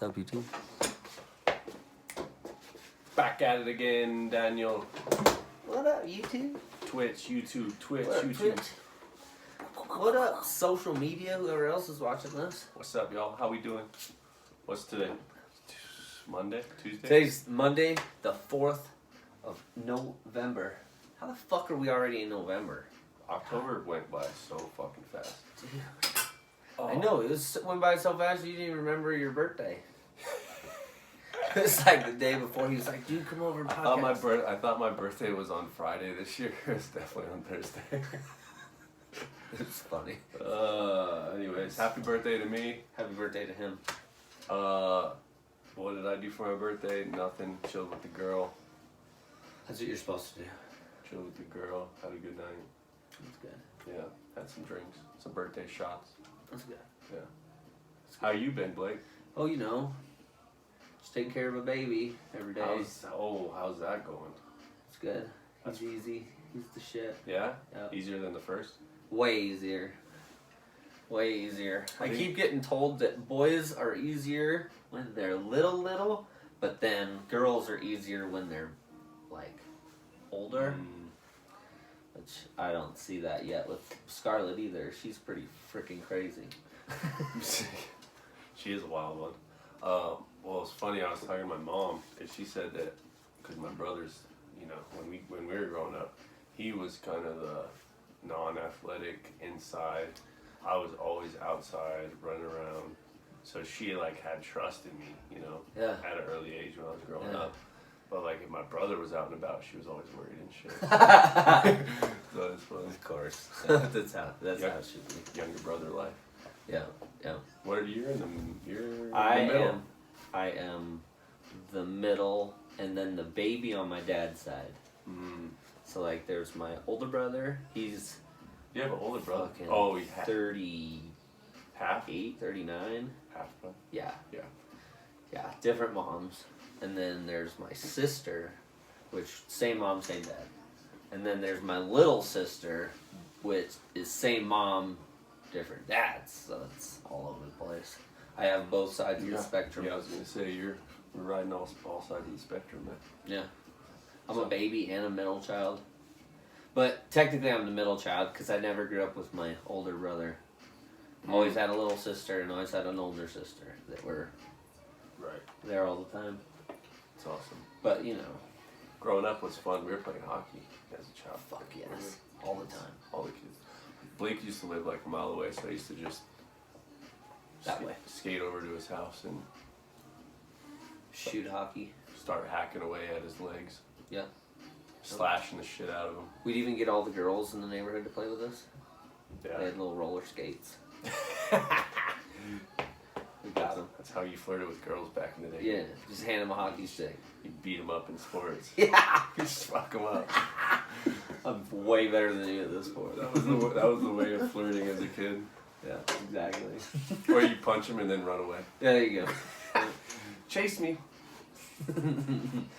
up, YouTube? Back at it again, Daniel. What up, YouTube? Twitch, YouTube, Twitch, What up, YouTube. Twitch? What up, social media? Whoever else is watching this. What's up, y'all? How we doing? What's today? Monday? Tuesday? Today's Monday, the 4th of November. How the fuck are we already in November? October went by so fucking fast. Dude. Oh. I know, went by so fast you didn't even remember your birthday. It's like the day before. He was like, dude, come over and podcast. I thought my birthday was on Friday this year. It's definitely on Thursday. It's funny. Anyways, happy birthday to me. Happy birthday to him. What did I do for my birthday? Nothing. Chilled with the girl. That's what you're supposed to do. Chilled with the girl. Had a good night. That's good. Yeah. Had some drinks. Some birthday shots. That's good. Yeah. How you been, Blake? Oh, you know, just taking care of a baby every day. How's that going? It's good. He's easy. He's the shit. Yeah? Yep. Easier than the first? Way easier. Way easier. I think- keep getting told that boys are easier when they're little, but then girls are easier when they're, like, older. Which I don't see that yet with Scarlett either. She's pretty freaking crazy. She is a wild one. Well, it's funny. I was talking to my mom, and she said that because my brother's, you know, when we were growing up, he was kind of the non-athletic inside. I was always outside running around. So she like had trust in me, you know, Yeah. at an early age when I was growing Yeah. up. But like if my brother was out and about, she was always worried and shit. So it's funny. Of course. That's how Yeah. it should be. Younger brother life. Yeah. What are you in the? You're in the middle. I am the middle, and then the baby on my dad's side. So like, there's my older brother. He's You have an older brother. fucking Oh, he 38, half 39. brother. Yeah. Yeah. Yeah. Different moms. And then there's my sister, which same mom, same dad. And then there's my little sister, which is same mom, different dads. So it's all over the place. I have both sides of the spectrum. Yeah, I was gonna say we're riding all sides of the spectrum, man. Yeah. I'm a baby and a middle child. But technically I'm the middle child because I never grew up with my older brother. Always had a little sister and always had an older sister that were Right. there all the time. It's awesome. But, you know. Growing up was fun. We were playing hockey as a child. Fuck yes. All the time. All the kids. Blake used to live like a mile away, so I used to just Way. skate over to his house and Shoot hockey. start hacking away at his legs. Yeah. Slashing the shit out of him. We'd even get all the girls in the neighborhood to play with us. Yeah. They had little roller skates. We got them. That's how you flirted with girls back in the day. Yeah, just hand them a hockey stick. You beat them up in sports. Yeah. You just fuck them up. I'm way better than you at this sport. That was the way of flirting as a kid. Yeah, exactly. Or you punch him and then run away. Yeah, there you go. Chase me.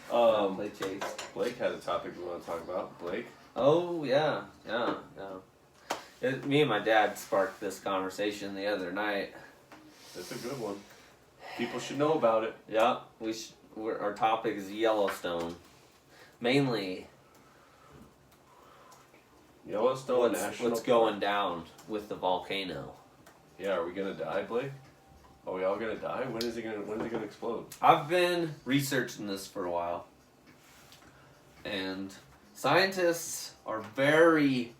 Play chase. Blake had a topic we want to talk about. Blake? Oh, yeah. Me and my dad sparked this conversation the other night. That's a good one. People should know about it. Yeah, our topic is Yellowstone. Mainly, Yellowstone National what's going down with the volcano. Yeah, are we gonna die, Blake? Are we all gonna die? When is it gonna explode? I've been researching this for a while, and scientists are very,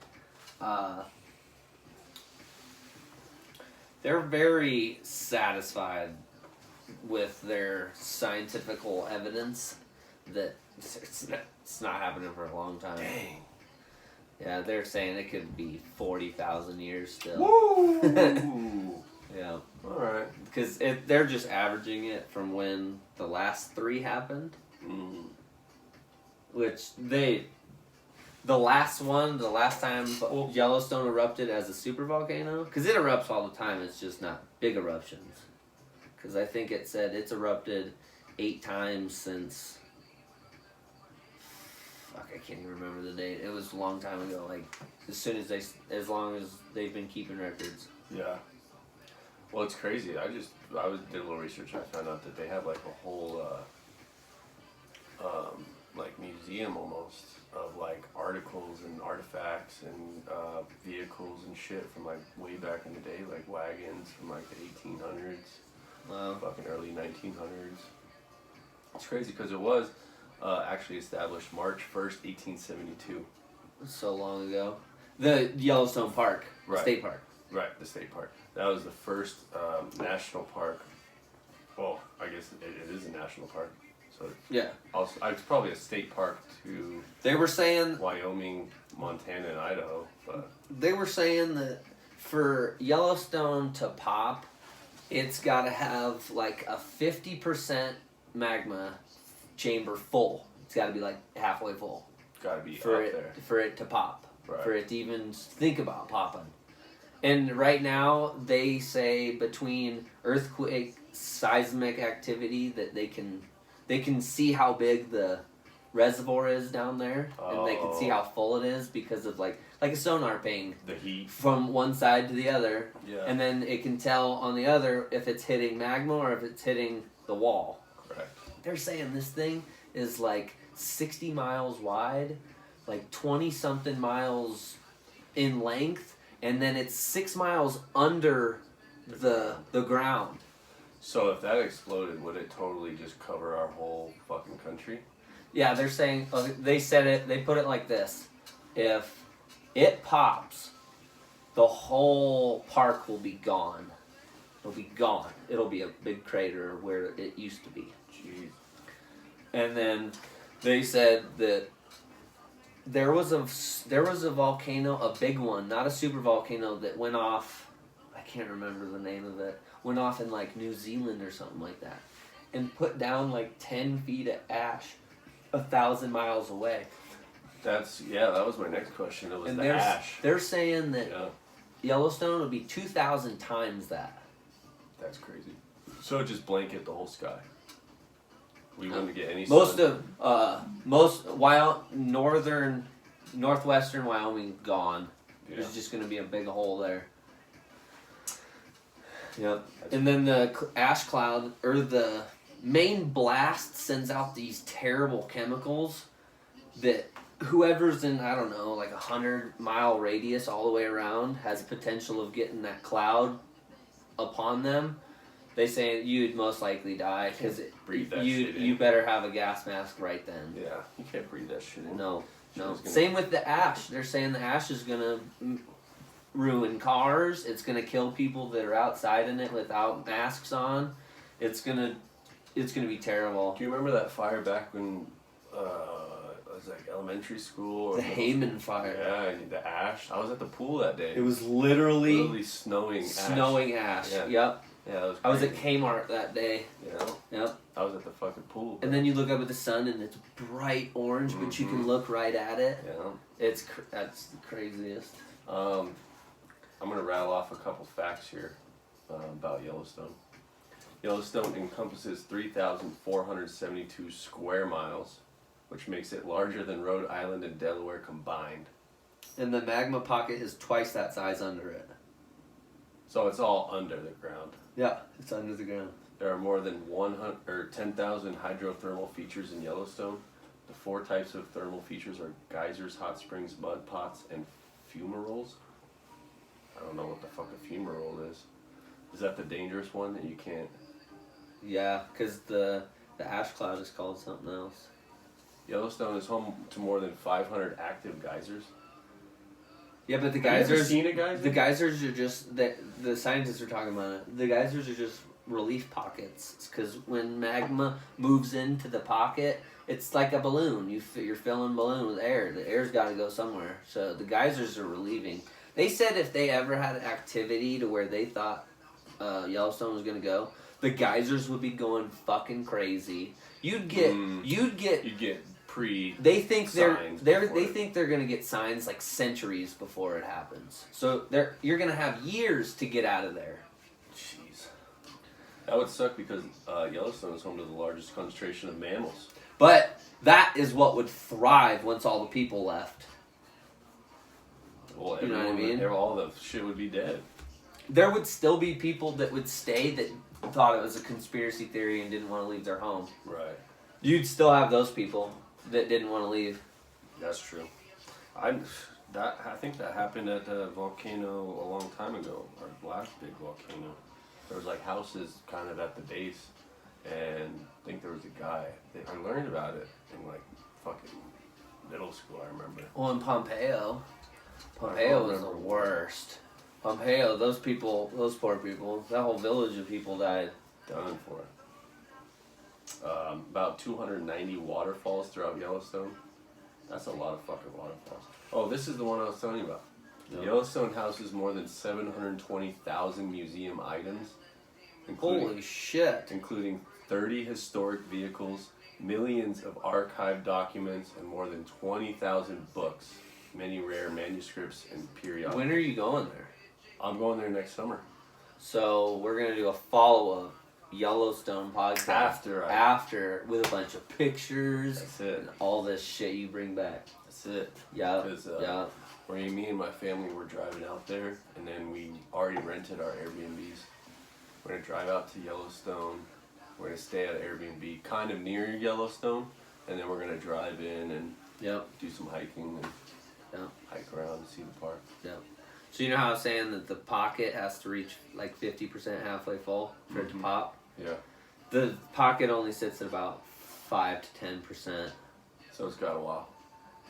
they're very satisfied with their scientific evidence that it's not happening for a long time. Dang. Yeah, they're saying it could be 40,000 years still. Woo! Yeah. Alright. Because they're just averaging it from when the last 3 happened. Which the last time Yellowstone erupted as a supervolcano, because it erupts all the time, it's just not big eruptions. Because I think it said it's erupted 8 times since, fuck, I can't even remember the date. It was a long time ago, like as long as they've been keeping records. Yeah. Well, it's crazy. I did a little research. I found out that they have like a whole like museum almost of like articles and artifacts and vehicles and shit from like way back in the day, like wagons from like the 1800s, fucking early 1900s. It's crazy because it was actually established March 1st, 1872. So long ago. The Yellowstone Park, Right. State Park. Right, the state park. That was the first national park. Well, I guess it is a national park. So Yeah. also, it's probably a state park to They were saying Wyoming, Montana, and Idaho. But that for Yellowstone to pop, it's got to have like a 50% magma chamber full. It's got to be like halfway full gotta be for up it there. for it to pop. Right. For it to even think about popping. And right now they say between earthquake, seismic activity that they can see how big the reservoir is down there, and they can see how full it is because of like a sonar ping The heat. from one side to the other, Yeah. and then it can tell on the other if it's hitting magma or if it's hitting the wall. Correct. They're saying this thing is like 60 miles wide, like 20 something miles in length, and then it's 6 miles under the ground. So if that exploded, would it totally just cover our whole fucking country? Yeah, they're saying, they said it, they put it like this: if it pops, the whole park will be gone. It'll be gone. It'll be a big crater where it used to be. Jeez. And then they said that there was a volcano, a big one, not a super volcano, that went off. I can't remember the name of it. Went off in like New Zealand or something like that, and put down like 10 feet of ash, 1,000 miles away. That was my next question. It was And the ash. they're saying that Yeah, Yellowstone would be 2,000 times that. that's crazy. So it just blanket the whole sky. We wouldn't get any Most sun. of northwestern Wyoming gone. Yeah. There's just going to be a big hole there. Yep. And then the ash cloud, or the main blast, sends out these terrible chemicals that whoever's in, I don't know, like 100-mile radius all the way around has potential of getting that cloud upon them. They say you'd most likely die because breathe that shit in. you better have a gas mask right then. Yeah, you can't breathe that shit in. No. Gonna- Same with the ash. They're saying the ash is gonna ruin cars. It's gonna kill people that are outside in it without masks on. It's gonna be terrible. Do you remember that fire back when it was like elementary school? Or The Hayman fire. Yeah, and the ash. I was at the pool that day. It was literally snowing ash. Yeah. Yep. Yeah, that was I was at crazy. Kmart that day. Yeah. Yep. I was at the fucking pool. And then you look up at the sun and it's bright orange, but you can look right at it. Yeah. That's the craziest. I'm gonna rattle off a couple facts here about Yellowstone. Yellowstone encompasses 3,472 square miles, which makes it larger than Rhode Island and Delaware combined. And the magma pocket is twice that size under it. So it's all under the ground. Yeah, it's under the ground. There are more than 10,000 hydrothermal features in Yellowstone. The 4 types of thermal features are geysers, hot springs, mud pots, and fumaroles. I don't know what the fuck a fumarole is. Is that the dangerous one that you can't... Yeah, because the ash cloud is called something else. Yellowstone is home to more than 500 active geysers. Yeah, but the Have you ever geysers, seen a geyser? the geysers are just the scientists are talking about it. The geysers are just relief pockets, because when magma moves into the pocket, it's like a balloon. You're filling a balloon with air. The air's got to go somewhere. So the geysers are relieving. They said if they ever had activity to where they thought Yellowstone was gonna go, the geysers would be going fucking crazy. You'd get pre. They think signs they before it. think they're gonna get signs like centuries before it happens. So you're gonna have years to get out of there. Jeez. That would suck because Yellowstone is home to the largest concentration of mammals. But that is what would thrive once all the people left. Well, You know what I mean? All the shit would be dead. there would still be people that would stay that thought it was a conspiracy theory and didn't want to leave their home. Right. You'd still have those people that didn't want to leave. That's true. I think that happened at the volcano a long time ago, our last big volcano. There was like houses kind of at the base, and I think there was a guy. I learned about it in like fucking middle school, I remember. Well, in Pompeo was the worst. Pompeo, those poor people, that whole village of people died. Done for it. About 290 waterfalls throughout Yellowstone. That's a lot of fucking waterfalls. Oh, this is the one I was telling you about. No. Yellowstone houses more than 720,000 museum items. Holy shit. Including 30 historic vehicles, millions of archived documents, and more than 20,000 books, many rare manuscripts, and periodicals. When are you going there? I'm going there next summer. So we're going to do a follow-up Yellowstone podcast after with a bunch of pictures. That's it. And all this shit you bring back. That's it. Yeah. Because me and my family were driving out there, and then we already rented our Airbnbs. We're going to drive out to Yellowstone. We're going to stay at an Airbnb kind of near Yellowstone, and then we're going to drive in and do some hiking and hike around and see the park. Yep. So you know how I was saying that the pocket has to reach like 50% halfway full for it to pop? Yeah. The pocket only sits at about 5 to 10%. So it's got a while.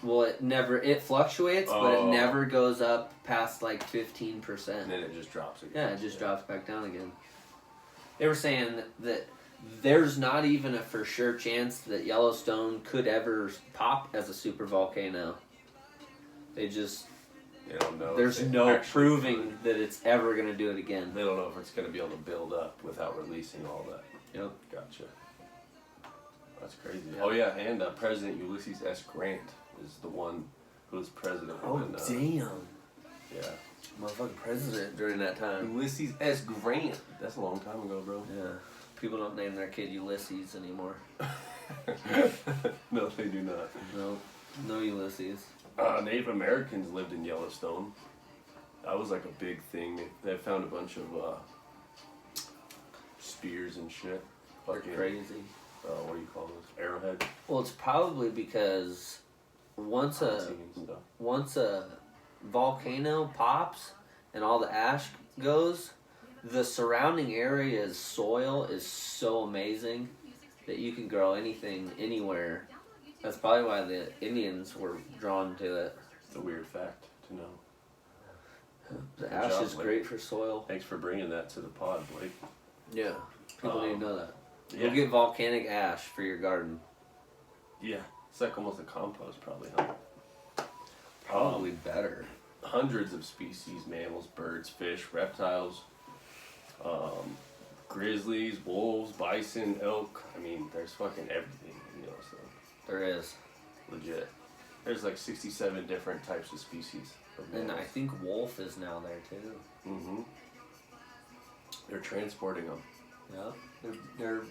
Well, it fluctuates, but it never goes up past like 15%. And then it just drops again. Yeah, it just drops back down again. They were saying that there's not even a for sure chance that Yellowstone could ever pop as a super volcano. They don't know. There's no proving that it's ever going to do it again. They don't know if it's going to be able to build up without releasing all that. Yep. Gotcha. That's crazy. Yep. Oh yeah, and President Ulysses S. Grant is the one who was president. Damn. Yeah. Motherfucking president during that time. Ulysses S. Grant. That's a long time ago, bro. Yeah. People don't name their kid Ulysses anymore. No, they do not. No Ulysses. Native Americans lived in Yellowstone. That was like a big thing. They found a bunch of spears and shit. They're crazy. What do you call those? Arrowheads? Well, it's probably because once a volcano pops and all the ash goes, the surrounding area's soil is so amazing that you can grow anything anywhere. That's probably why the Indians were drawn to it. It's a weird fact to know. The ash is great for soil. Thanks for bringing that to the pod, Blake. Yeah, people need to know that. Yeah. Go get volcanic ash for your garden. Yeah, it's like almost a compost, probably, huh? Probably better. Hundreds of species, mammals, birds, fish, reptiles, grizzlies, wolves, bison, elk. I mean, there's fucking everything, you know, so. There is. Legit. There's like 67 different types of species of mammals. And I think wolf is now there too. Mm-hmm. They're transporting them. Yeah. They're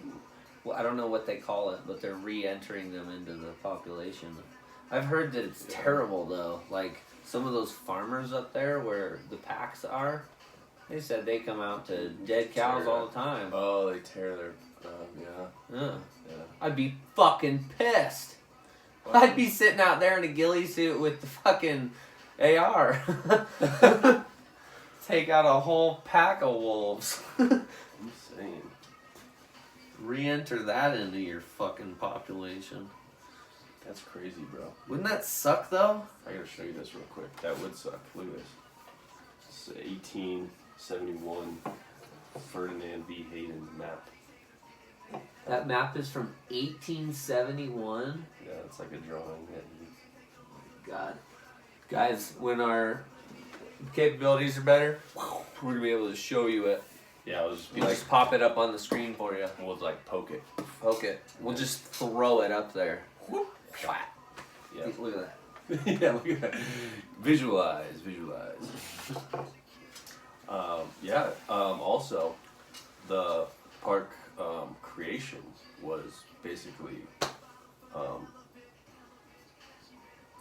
well, I don't know what they call it, but they're re-entering them into the population. I've heard that it's terrible though. Like some of those farmers up there where the packs are, they said they come out to dead cows all the time. Oh, they tear their, Yeah. I'd be fucking pissed. I'd be sitting out there in a ghillie suit with the fucking AR. Take out a whole pack of wolves. Insane. Re-enter that into your fucking population. That's crazy, bro. Wouldn't that suck though? I gotta show you this real quick. That would suck. Look at this. It's 1871 Ferdinand V. Hayden map. That map is from 1871. Yeah, it's like a drawing. God. Guys, when our capabilities are better, we're going to be able to show you it. Yeah, We'll just pop it up on the screen for you. We'll like poke it. Poke it. We'll just throw it up there. Yeah. Look at that. Yeah, look at that. Visualize. Also, the park creation was basically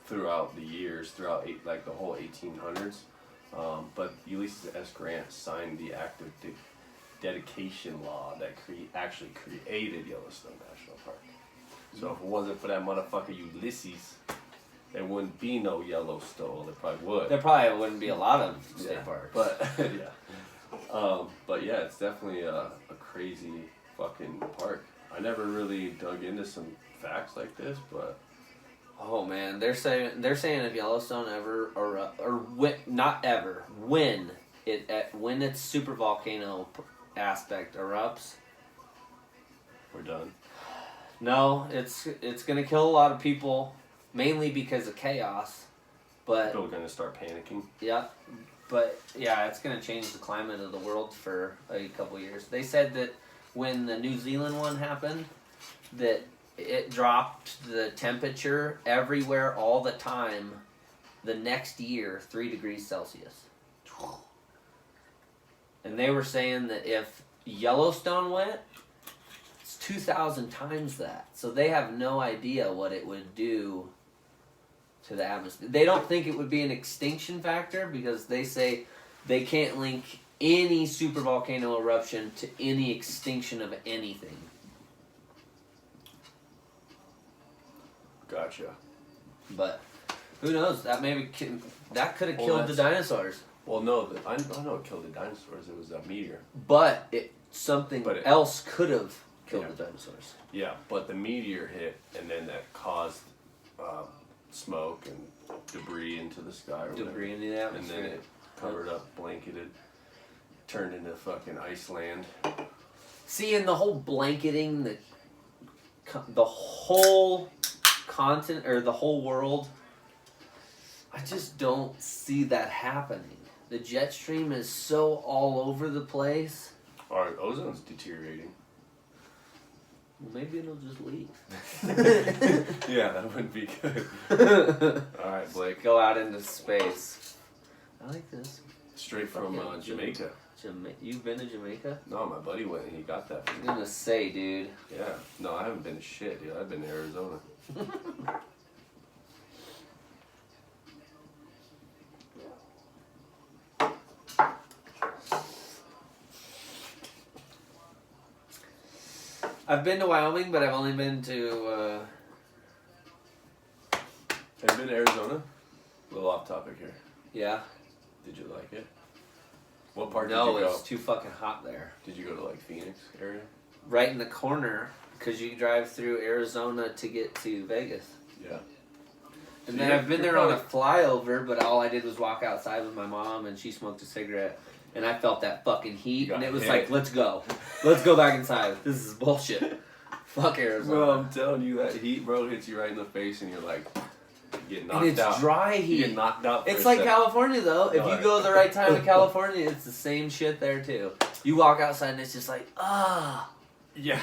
throughout the years, the whole 1800s, But Ulysses S. Grant signed the act of dedication law that actually created Yellowstone National Park. So if it wasn't for that motherfucker Ulysses, there wouldn't be no Yellowstone. There probably would. There probably wouldn't be a lot of state parks. But but yeah, it's definitely a crazy fucking park. I never really dug into some facts like this, but oh man, they're saying if Yellowstone ever when its super volcano aspect erupts, we're done. No, it's gonna kill a lot of people, mainly because of chaos. But people are gonna start panicking. Yeah, but yeah, it's gonna change the climate of the world for a couple years. They said that when the New Zealand one happened, that it dropped the temperature everywhere all the time the next year 3 degrees Celsius. And they were saying that if Yellowstone went, it's 2,000 times that. So they have no idea what it would do to the atmosphere. They don't think it would be an extinction factor because they say they can't link any supervolcano eruption to any extinction of anything. Gotcha. But who knows? That that could have killed the dinosaurs. Well, no, I know it killed the dinosaurs. It was a meteor. But something else could have killed the dinosaurs. Yeah, but the meteor hit, and then that caused smoke and debris into the sky. Debris into the atmosphere. And then it covered up, blanketed, turned into fucking Iceland. See, and the whole blanketing, the whole continent, or the whole world, I just don't see that happening. The jet stream is so all over the place. Our ozone's deteriorating. Well, maybe it'll just leave. Yeah, that wouldn't be good. Alright, Blake. Go out into space. I like this. Straight from Jamaica. You've been to Jamaica? No, my buddy went and he got that for me. I'm gonna say, dude. Yeah. No, I haven't been to shit, dude. I've been to Arizona. I've been to Wyoming, but I've only been to... Have you been to Arizona? A little off topic here. Yeah. Did you like it? What part did No, you go? it's too fucking hot there. Did you go to like Phoenix area? Right in the corner, because you drive through Arizona to get to Vegas. Yeah. And then I've been there on a flyover, but all I did was walk outside with my mom, and she smoked a cigarette. And I felt that fucking heat, and it was like, let's go. Let's go back inside. This is bullshit. Fuck Arizona. Bro, I'm telling you, that heat, bro, hits you right in the face, and you're like, you get knocked out. And it's dry heat. You get knocked out. It's like California, though. If you go the right time in California, it's the same shit there, too. You walk outside, and it's just like, Yeah.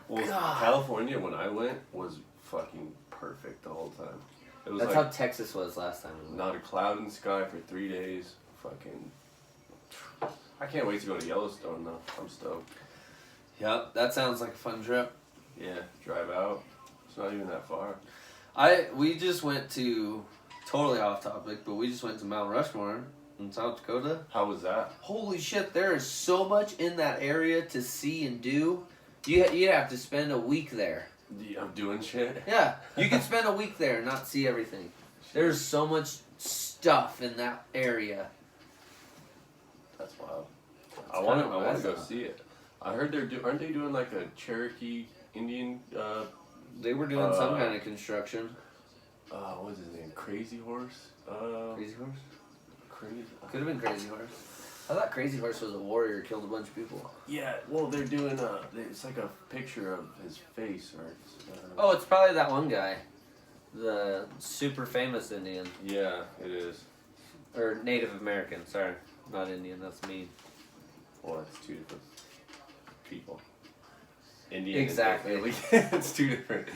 Well, God. California, when I went, was fucking perfect the whole time. It was That's like how Texas was last time. not a cloud in the sky for 3 days. Fucking. I can't wait to go to Yellowstone, though. I'm stoked. Yep, that sounds like a fun trip. Yeah, drive out. It's not even that far. We just went to, totally off topic, but we just went to Mount Rushmore in South Dakota. How was that? Holy shit, there is so much in that area to see and do. You have to spend a week there. I'm doing shit. Yeah, you can spend a week there and not see everything. There's so much stuff in that area. That's wild. I want to go see it. I heard aren't they doing like a Cherokee Indian? They were doing some kind of construction. What was his name? Crazy Horse. Crazy Horse? Crazy. Could have been Crazy Horse. I thought Crazy Horse was a warrior, killed a bunch of people. Yeah, well, they're doing it's like a picture of his face, or Oh, it's probably that one guy. The super famous Indian. Yeah, it is. Or Native American, sorry. Not Indian, that's me. Well, it's two different people. Indian. Exactly. It's two different.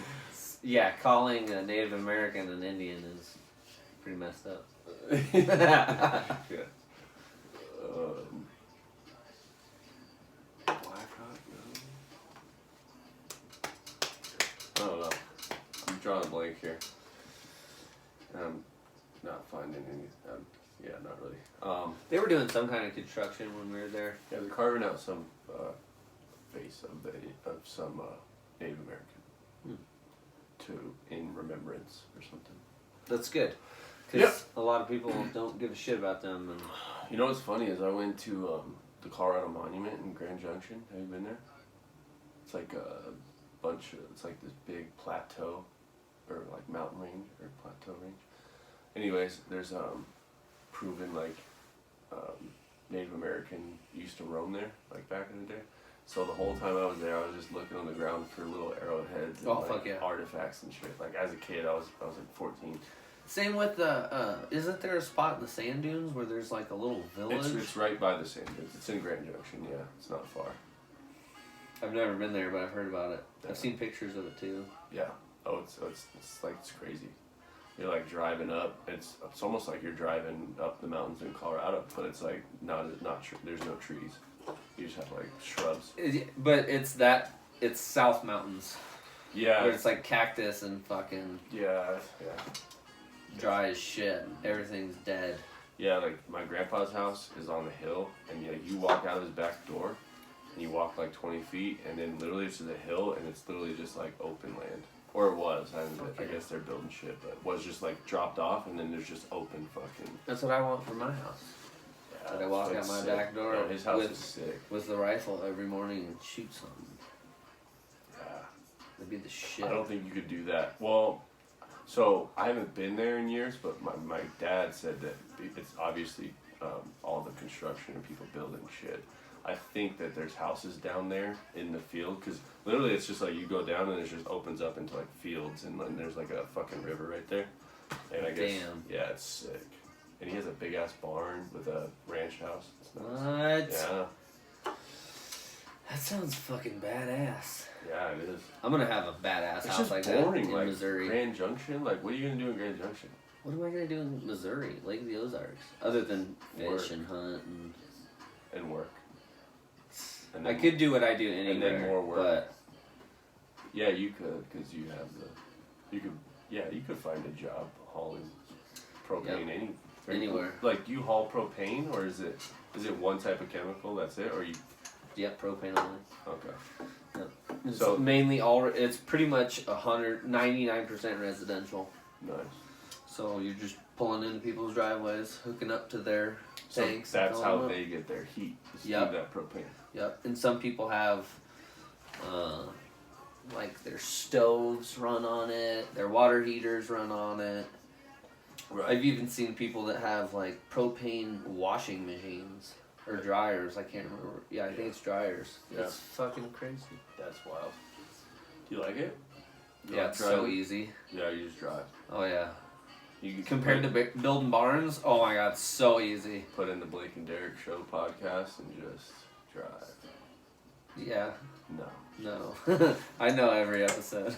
Yeah, calling a Native American an Indian is pretty messed up. Yeah. Blackhawk, no. I don't know. I'm drawing a blank here. I'm not finding any. Yeah, not really. They were doing some kind of construction when we were there. Yeah, they're carving out some face of some Native American in remembrance or something. That's good. Because a lot of people don't give a shit about them. And you know what's funny is I went to the Colorado Monument in Grand Junction. Have you been there? It's like a bunch of, it's like this big plateau, or like mountain range, or plateau range. Anyways, there's proven like Native American used to roam there, like back in the day. So the whole time I was there, I was just looking on the ground for little arrowheads and artifacts and shit. Like as a kid, I was like 14. Same with the, isn't there a spot in the sand dunes where there's like a little village? It's right by the sand dunes. It's in Grand Junction, yeah. It's not far. I've never been there, but I've heard about it. I've seen pictures of it too. Yeah. Oh, it's like, it's crazy. You're like driving up. It's almost like you're driving up the mountains in Colorado, but it's like there's no trees. You just have like shrubs. But it's South Mountains. Yeah. Where it's like cactus and fucking yeah. dry as shit. Everything's dead. Yeah, like my grandpa's house is on the hill, and you walk out of his back door, and you walk like 20 feet, and then literally it's just a hill, and it's literally just like open land. Or it was. I guess they're building shit, but it was just like dropped off, and then there's just open fucking. That's what I want for my house. Yeah, I walk out my back door his house is sick. With the rifle every morning and shoot something. Yeah. That'd be the shit. I don't think you could do that. Well, so I haven't been there in years, but my dad said that it's obviously all the construction and people building shit. I think that there's houses down there in the field, because literally it's just like you go down and it just opens up into like fields, and then there's like a fucking river right there. And I guess, yeah, it's sick. And he has a big ass barn with a ranch house. It's nice. What? Yeah. That sounds fucking badass. Yeah, it is. I'm gonna have a badass house just like boring, that in like Missouri. Grand Junction? Like, what are you gonna do in Grand Junction? What am I gonna do in Missouri? Lake of the Ozarks? Other than fish and hunt and work. And I could do what I do anywhere, and then more work. But yeah, you could, because you have you could find a job hauling propane anywhere. Like, do you haul propane, or is it one type of chemical? That's it, or you? Yep, propane only. Okay. Yep. So mainly it's pretty much 99% residential. Nice. So you're just pulling into people's driveways, hooking up to their tanks. That's how they get their heat. Through that propane. Yep. And some people have, like their stoves run on it, their water heaters run on it. Right. I've even seen people that have like propane washing machines or dryers. I can't remember. Yeah, I think it's dryers. Yeah. It's fucking crazy. That's wild. Do you like it? It's so easy. Yeah, you just drive. Oh yeah. Compared to building barns, oh my god, it's so easy. Put in the Blake and Derek Show podcast and just drive. Yeah. No. I know every episode.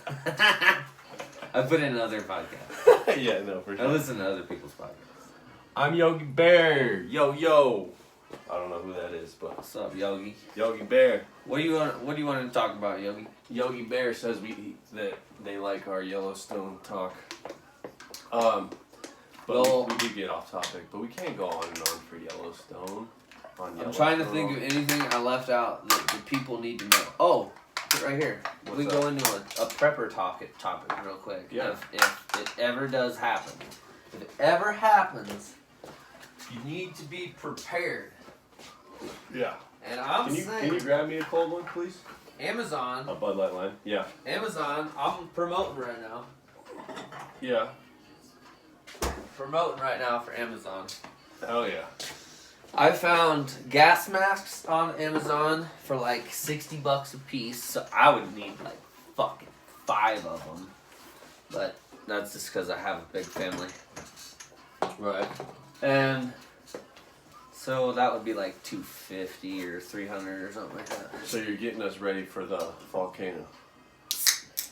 I put in other podcasts. Yeah, no, for sure. I listen to other people's podcasts. I'm Yogi Bear. Yo. I don't know who that is, but what's up, Yogi? Yogi Bear. What do you want to talk about, Yogi? Yogi Bear says that they like our Yellowstone talk. But we did get off topic, but we can't go on and on for Yellowstone. I'm trying to think of anything I left out that the people need to know. Oh, right here. We go into a prepper topic real quick. Yeah. If it ever does happen, if it ever happens, you need to be prepared. Yeah. And I'm saying, can you grab me a cold one, please? Amazon. A Bud Light line. Yeah. Amazon. I'm promoting right now. Yeah. Promoting right now for Amazon. Hell yeah. I found gas masks on Amazon for like $60 a piece, so I would need like fucking 5 of them. But that's just because I have a big family. Right. And so that would be like $250 or $300 or something like that. So you're getting us ready for the volcano.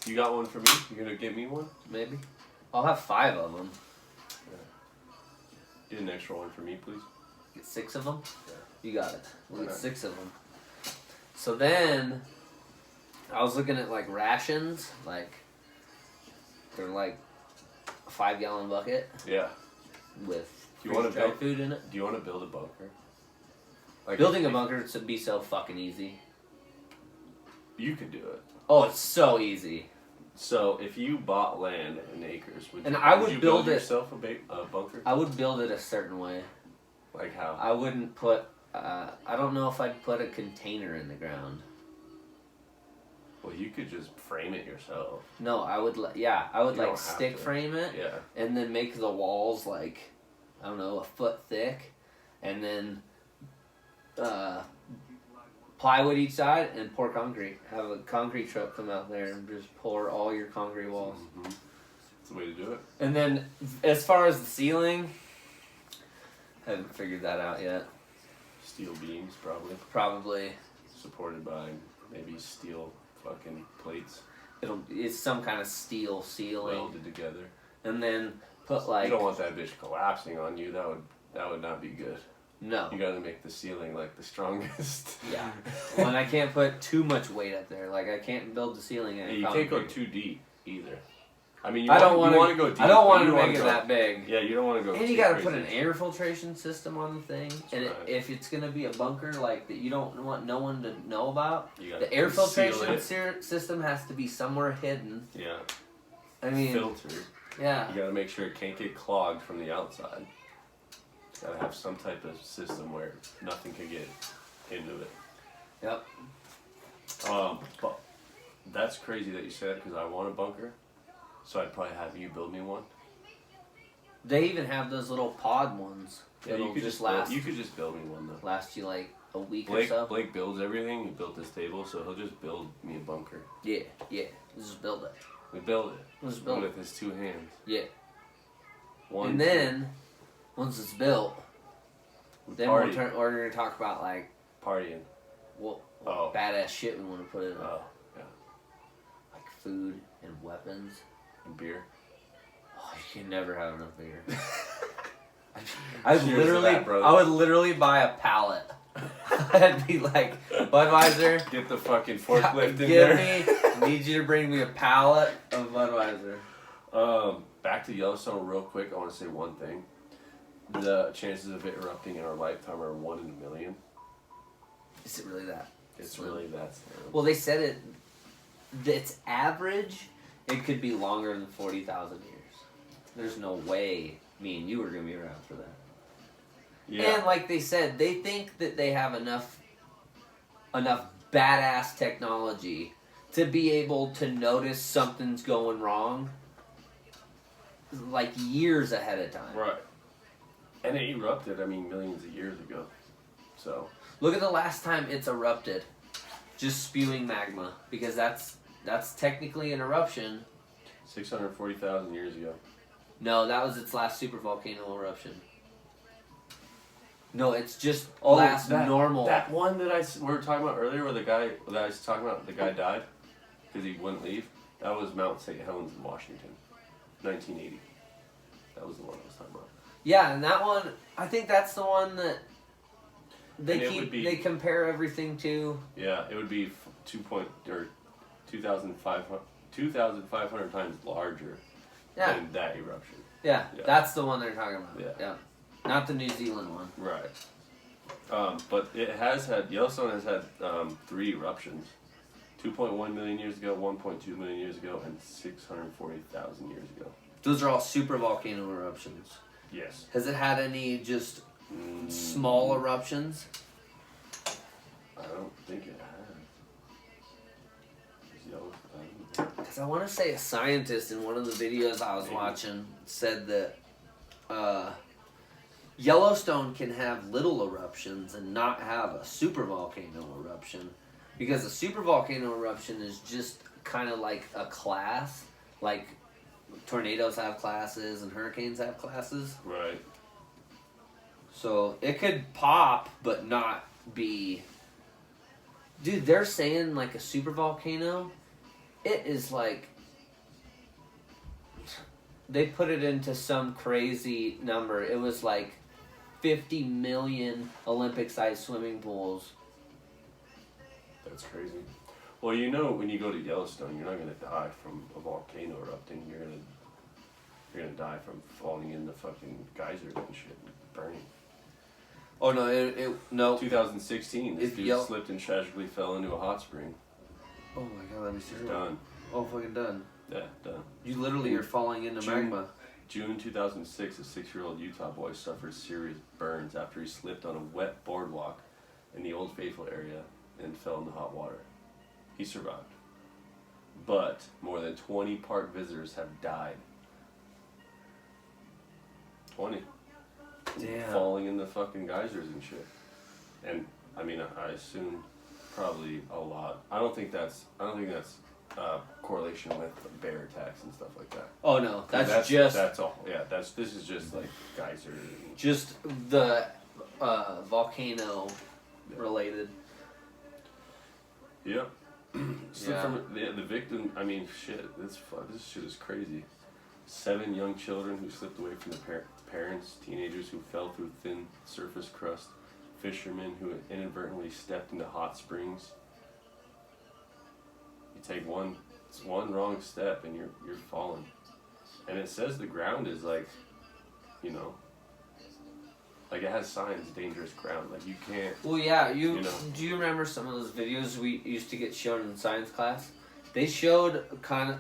You got one for me? You gonna get me one? Maybe. I'll have 5 of them. Yeah. Get an extra one for me, please. Get 6 of them? Yeah. You got it. We'll get 6 of them. So then, I was looking at like rations, like, they're like a 5-gallon bucket. Yeah. With Do you want to dry build food in it. Do you want to build a bunker? Like Building a bunker would be so fucking easy. You could do it. Oh, it's so easy. So if you bought land in acres, would you build it yourself a bunker? I would build it a certain way. Like how? I wouldn't put. I don't know if I'd put a container in the ground. Well, you could just frame it yourself. No, I would. I would like stick frame it. Yeah. And then make the walls like, I don't know, a foot thick, and then plywood each side and pour concrete. Have a concrete truck come out there and just pour all your concrete walls. Mm-hmm. That's the way to do it. And then, as far as the ceiling, haven't figured that out yet. Steel beams, probably. Probably. Supported by maybe steel fucking plates. It's some kind of steel ceiling. Welded together. And then put like. You don't want that bitch collapsing on you. That would not be good. No. You gotta make the ceiling like the strongest. Yeah. Well, and I can't put too much weight up there. Like I can't build the ceiling. Yeah, you can't go too deep either. I mean, you want to go deep. I don't want to make it that big. Yeah, you don't want to go. And you got to put an air filtration system on the thing. That's and right. if it's gonna be a bunker like that, you don't want no one to know about. The air filtration system has to be somewhere hidden. Yeah. I mean, filtered. Yeah. You got to make sure it can't get clogged from the outside. Got to have some type of system where nothing can get into it. Yep. But that's crazy that you said because I want a bunker, so I'd probably have you build me one. They even have those little pod ones. Yeah, you could just last. You could just build me one though. Last you like a week or so. Blake builds everything. He built this table, so he'll just build me a bunker. Yeah. Let's just build it. We build it. Let's build it with his 2 hands. Yeah. One. And then, once it's built, then we're gonna talk about like partying. What badass shit we want to put in. Oh, yeah. Like food and weapons and beer. Oh, you can never have enough beer. I would literally buy a pallet. I'd be like, Budweiser, get the fucking forklift in there. Need you to bring me a pallet of Budweiser. Back to Yellowstone real quick. I want to say one thing. The chances of it erupting in our lifetime are 1 in a million. Is it really that? It's really that. Well, they said it's average. It could be longer than 40,000 years. There's no way me and you are going to be around for that. Yeah. And like they said, they think that they have enough badass technology to be able to notice something's going wrong like years ahead of time. Right. And it erupted, millions of years ago. So look at the last time it's erupted. Just spewing magma. Because that's technically an eruption. 640,000 years ago. No, that was its last supervolcano eruption. No, it's just normal. That one that we were talking about earlier where the guy died because he wouldn't leave. That was Mount St. Helens in Washington. 1980. That was the one I was talking about. Yeah, and that one, I think that's the one that they compare everything to. Yeah, it would be 2,500 times larger than that eruption. Yeah, that's the one they're talking about. Yeah. Not the New Zealand one. Right. But Yellowstone has had 3 eruptions. 2.1 million years ago, 1.2 million years ago, and 640,000 years ago. Those are all supervolcano eruptions. Yes. Has it had any just small eruptions? I don't think it has. Because I want to say a scientist in one of the videos I was watching said that Yellowstone can have little eruptions and not have a supervolcano eruption. Because a supervolcano eruption is just kind of like a class. Like tornadoes have classes and hurricanes have classes. Right. So it could pop, but not be... Dude, they're saying like a supervolcano, it is like... They put it into some crazy number. It was like 50 million Olympic-sized swimming pools. That's crazy. Well, when you go to Yellowstone, you're not going to die from a volcano erupting. You're gonna die from falling in the fucking geysers and shit, burning. Oh no, no. 2016, this dude slipped and tragically fell into a hot spring. Oh my god, let me see. Done. Oh, fucking done. Yeah, done. You literally are falling into magma. June 2006, a 6-year-old Utah boy suffered serious burns after he slipped on a wet boardwalk in the Old Faithful area and fell into hot water. He survived. But more than 20 park visitors have died. 20. Damn. Falling in the fucking geysers and shit. And I mean, I assume probably a lot. I don't think that's correlation with bear attacks and stuff like that. Oh no, that's all. Yeah, this is just like geyser. Just the volcano related. Yep. Yeah. From the victim. I mean, shit. This shit is crazy. 7 young children who slipped away from their parents, teenagers who fell through thin surface crust, fishermen who inadvertently stepped into hot springs. You take one wrong step and you're falling. And it says the ground is like, you know, like it has signs, dangerous ground. Like you can't. Well, yeah. You know. Do you remember some of those videos we used to get shown in science class? They showed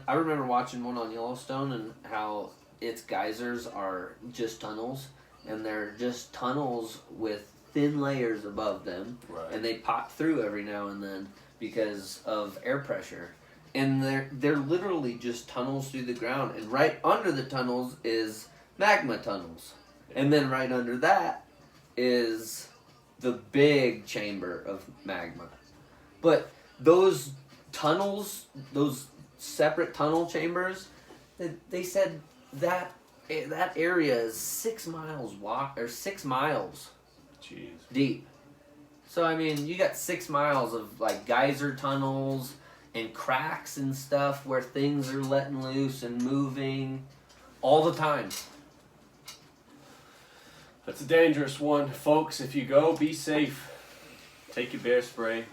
I remember watching one on Yellowstone and how its geysers are just tunnels, and they're just tunnels with thin layers above them, Right. and they pop through every now and then because of air pressure. And they're literally just tunnels through the ground, and right under the tunnels is magma tunnels. And then right under that is the big chamber of magma. But those tunnels, those separate tunnel chambers, they said that area is 6 miles wide, or 6 miles Jeez. deep. So I mean, you got 6 miles of like geyser tunnels and cracks and stuff where things are letting loose and moving all the time. That's a dangerous one, folks. If you go, be safe. Take your bear spray.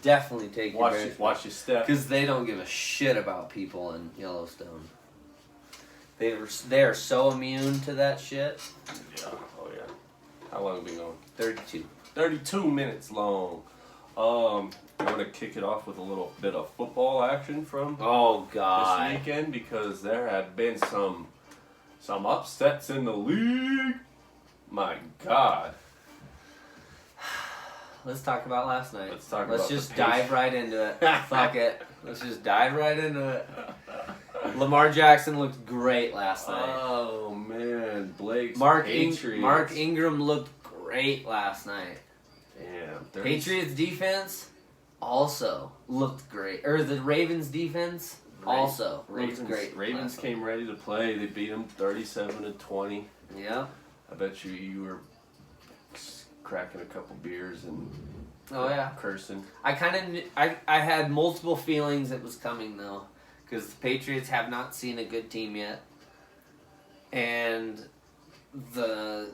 Definitely take your Watch your step. because they don't give a shit about people in Yellowstone. They are so immune to that shit. Yeah. Oh yeah. How long have we been going? 32. 32 minutes long. I'm going to kick it off with a little bit of football action from Oh this god. weekend because there have been some upsets in the league. My God. Let's talk about last night. Let's just the dive right into it. Fuck it. Let's just dive right into it. Lamar Jackson looked great last night. Oh man, Blake's Mark Patriots. Ingram looked great last night. Damn. Patriots defense also looked great. Or the Ravens defense also looked great. Ravens came ready to play. They beat them 37-20. Yeah. I bet you were cracking a couple beers and Oh yeah. cursing. I had multiple feelings it was coming though, because the Patriots have not seen a good team yet, and the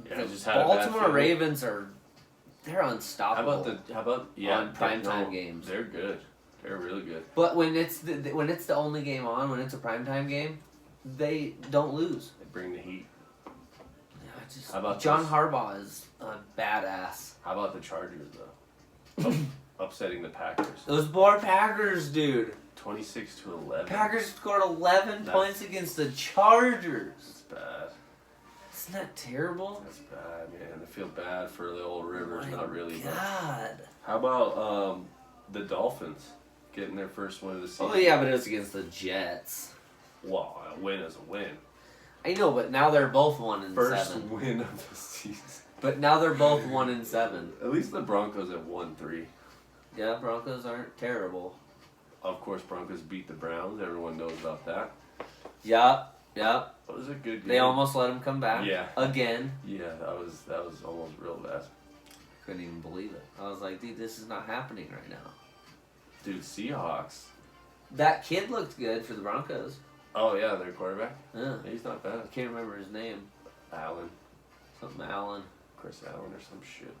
Baltimore Ravens they're unstoppable. How about on primetime games? They're good. They're really good. But when it's the only game on, when it's a primetime game, they don't lose. They bring the heat. How about John Harbaugh is a badass. How about the Chargers though? Upsetting the Packers. Those poor Packers, dude. 26-11. Packers scored 11 points against the Chargers. That's bad. Isn't that terrible? That's bad, man. I feel bad for the old Rivers. Not really. God. How about the Dolphins getting their first win of the season? Oh yeah, but it was against the Jets. Well, a win is a win. I know, but now they're both 1-7. First win of the season. But now they're both 1-7. At least the Broncos have 1-3. Yeah, Broncos aren't terrible. Of course, Broncos beat the Browns. Everyone knows about that. Yup. That was a good game. They almost let them come back. Yeah. Again. Yeah, that was almost real bad. Couldn't even believe it. I was like, dude, this is not happening right now. Dude, Seahawks. That kid looked good for the Broncos. Oh yeah, their quarterback. Yeah. He's not bad. I can't remember his name. Allen. Something Allen. Chris Allen or some shit.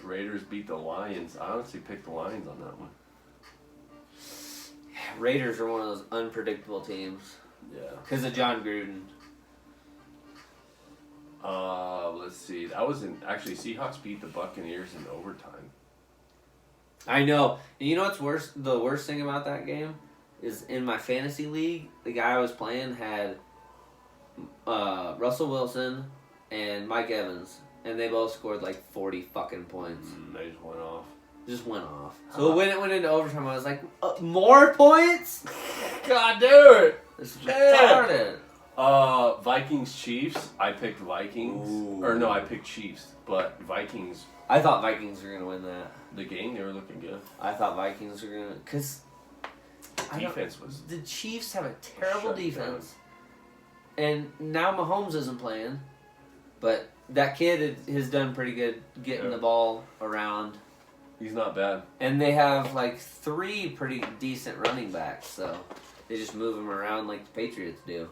Raiders beat the Lions. I honestly picked the Lions on that one. Raiders are one of those unpredictable teams. Yeah. Because of John Gruden. Let's see. That was actually Seahawks beat the Buccaneers in overtime. I know. And you know what's worse? The worst thing about that game is in my fantasy league, the guy I was playing had Russell Wilson and Mike Evans, and they both scored like 40 fucking points. They just went off. Just went off. So when it went into overtime, I was like, more points? God, dude! This is retarded. Vikings Chiefs. I picked Vikings. Ooh. Or no, I picked Chiefs. But Vikings. I thought Vikings were gonna win that. The game, they were looking good. I thought Vikings were gonna, cause Defense was. the Chiefs have a terrible shut defense, and now Mahomes isn't playing, but that kid has done pretty good getting the ball around. He's not bad. And they have like 3 pretty decent running backs, so they just move them around like the Patriots do.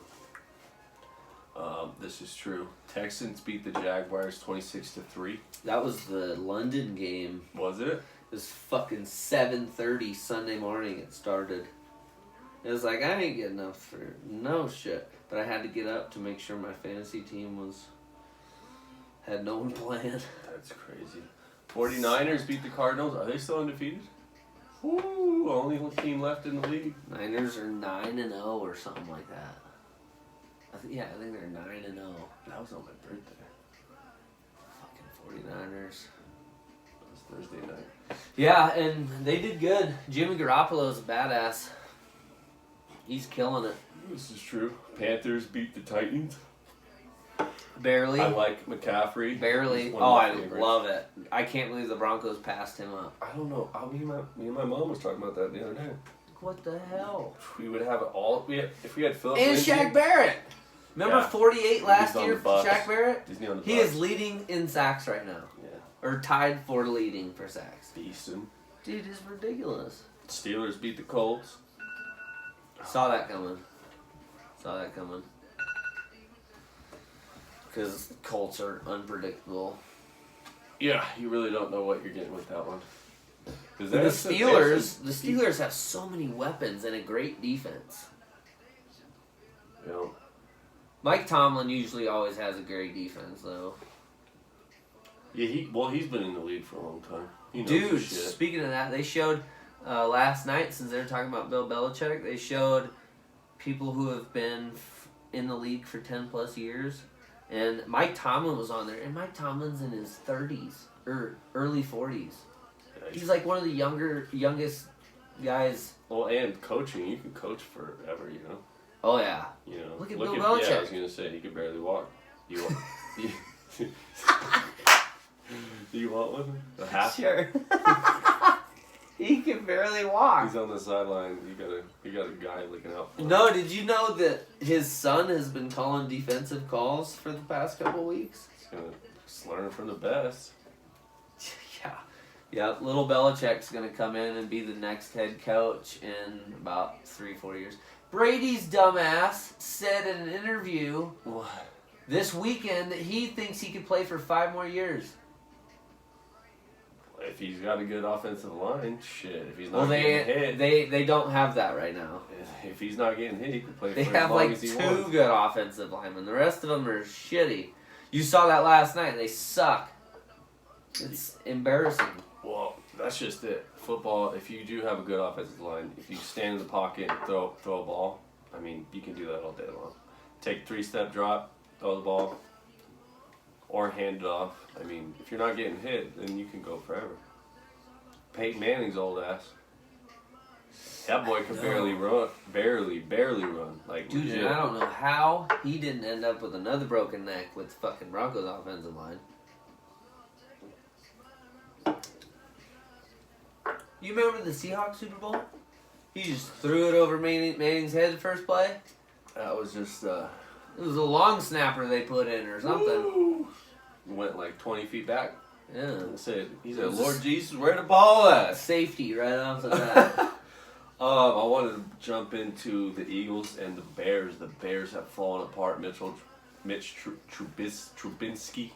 This is true. Texans beat the Jaguars 26-3. That was the London game. Was it? It was fucking 7:30 Sunday morning it started. It was like, I ain't getting up for no shit. But I had to get up to make sure my fantasy team had no one playing. That's crazy. 49ers beat the Cardinals. Are they still undefeated? Ooh, only team left in the league. Niners are 9-0 or something like that. I think they're 9-0. That was on my birthday. Fucking 49ers. That was Thursday night. Yeah, and they did good. Jimmy Garoppolo's a badass. He's killing it. This is true. Panthers beat the Titans. Barely. I like McCaffrey. Barely. He's one Oh, of my I favorites. love it. I can't believe the Broncos passed him up. I don't know. Me and my mom was talking about that the other day. What the hell? We would have it all. If we had Philip And Lindsay, Shaq Barrett. Remember Yeah. 48 last He's on year the for Bucks. Shaq Barrett? Isn't he on the He Bucks? is leading in sacks right now. Yeah. Or tied for leading for sacks. Decent. Dude, it's ridiculous. Steelers beat the Colts. Saw that coming. Because Colts are unpredictable. Yeah, you really don't know what you're getting with that one. The Steelers have so many weapons and a great defense. You know, Mike Tomlin usually always has a great defense, though. yeah, he's been in the league for a long time. He knows Dude, his shit. speaking of that, they showed last night, since they were talking about Bill Belichick, they showed people who have been in the league for 10 plus years. And Mike Tomlin was on there, and Mike Tomlin's in his 30s or early 40s. Yeah, He's like one of the youngest guys. well, and coaching, you can coach forever, you know. Oh yeah. You know. Look at Bill Belichick. Yeah, I was gonna say he could barely walk. You want? Do you want one? A half? Sure. He can barely walk. He's on the sideline. You got a guy looking out for him. No, did you know that his son has been calling defensive calls for the past couple weeks? He's learning from the best. Yeah, little Belichick's going to come in and be the next head coach in about 3-4 years. Brady's dumbass said in an interview this weekend that he thinks he could play for 5 more years. If he's got a good offensive line, shit. If he's not Well, getting hit, they don't have that right now. if he's not getting hit, he can play They for have as long like as he 2 wants. good offensive linemen. The rest of them are shitty. You saw that last night. They suck. It's embarrassing. Well, that's just it. Football, if you do have a good offensive line, if you stand in the pocket and throw a ball, I mean, you can do that all day long. Take 3-step drop, throw the ball, or hand it off. I mean, if you're not getting hit, then you can go forever. Peyton Manning's old ass. That boy could barely run. Barely run. Like, Dude, legit. and I don't know how he didn't end up with another broken neck with fucking Broncos offensive line. You remember the Seahawks Super Bowl? He just threw it over Manning's head the first play. That was just, It was a long snapper they put in or something. woo. Went like 20 feet back. Yeah. And said, he said, It was Lord just- Jesus, where the ball at? Safety right off the bat. I wanted to jump into the Eagles and the Bears. The Bears have fallen apart. Mitch Trubisky. Trubisky.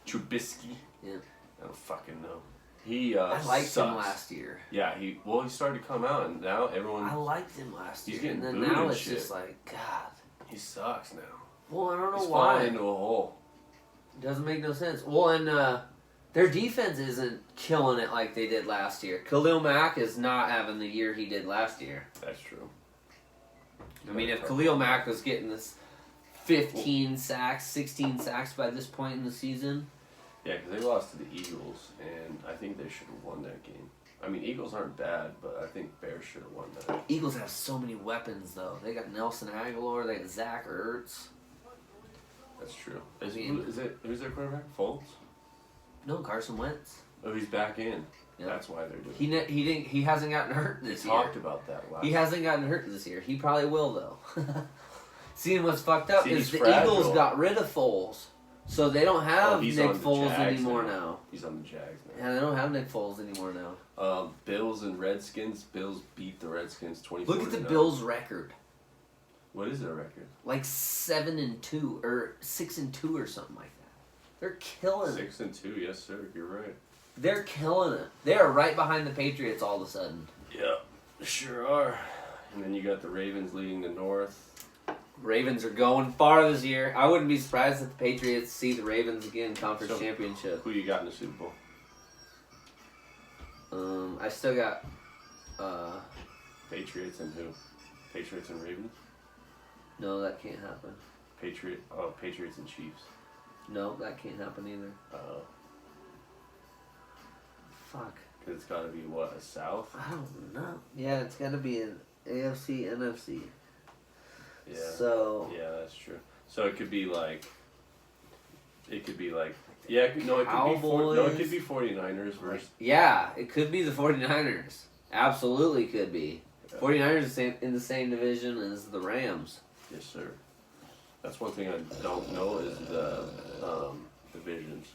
Trubisky. Yeah. I don't fucking know. He I liked sucks. him last year. Yeah, he started to come out, and now everyone. I liked him last year. He's getting and then booed now and it's shit. just like, God. He sucks now. Well, I don't know He's why. falling into a hole. It doesn't make no sense. Well, and their defense isn't killing it like they did last year. Khalil Mack is not having the year he did last year. That's true. I mean, if Khalil Mack was getting this 15 sacks, 16 sacks by this point in the season. Yeah, because they lost to the Eagles, and I think they should have won that game. I mean, Eagles aren't bad, but I think Bears should have won that. Eagles have so many weapons, though. They got Nelson Aguilar, they got Zach Ertz. That's true. Who's their quarterback? Foles? No, Carson Wentz. Oh, he's back in. Yeah. That's why they're doing it. He hasn't gotten hurt this We year. talked about that last He hasn't gotten hurt this year. He probably will, though. Seeing what's fucked up is the fragile. Eagles got rid of Foles. So they don't have Nick Foles Jags anymore now. He's on the Jags now. Yeah, they don't have Nick Foles anymore now. Bills and Redskins. Bills beat the Redskins 24-9. Look at the Bills' record. What is their record? Like 7-2 or 6-2 or something like that. They're killing it. 6-2. Yes, sir. You're right. They're killing it. They are right behind the Patriots all of a sudden. Yeah, sure are. And then you got the Ravens leading the North. Ravens are going far this year. I wouldn't be surprised if the Patriots see the Ravens again in conference championship. Who you got in the Super Bowl? I still got Patriots and who? Patriots and Ravens? no, that can't happen. Patriots and Chiefs. No, that can't happen either. Fuck. Because it's got to be, what, a South? I don't know. Yeah, it's got to be an AFC, NFC. Yeah. So. Yeah, that's true. So it could be like. Yeah, it could be 49ers versus. Yeah, it could be the 49ers. Absolutely could be. Yeah. 49ers are in the same division as the Rams. Yes, sir. That's one thing I don't know is the divisions.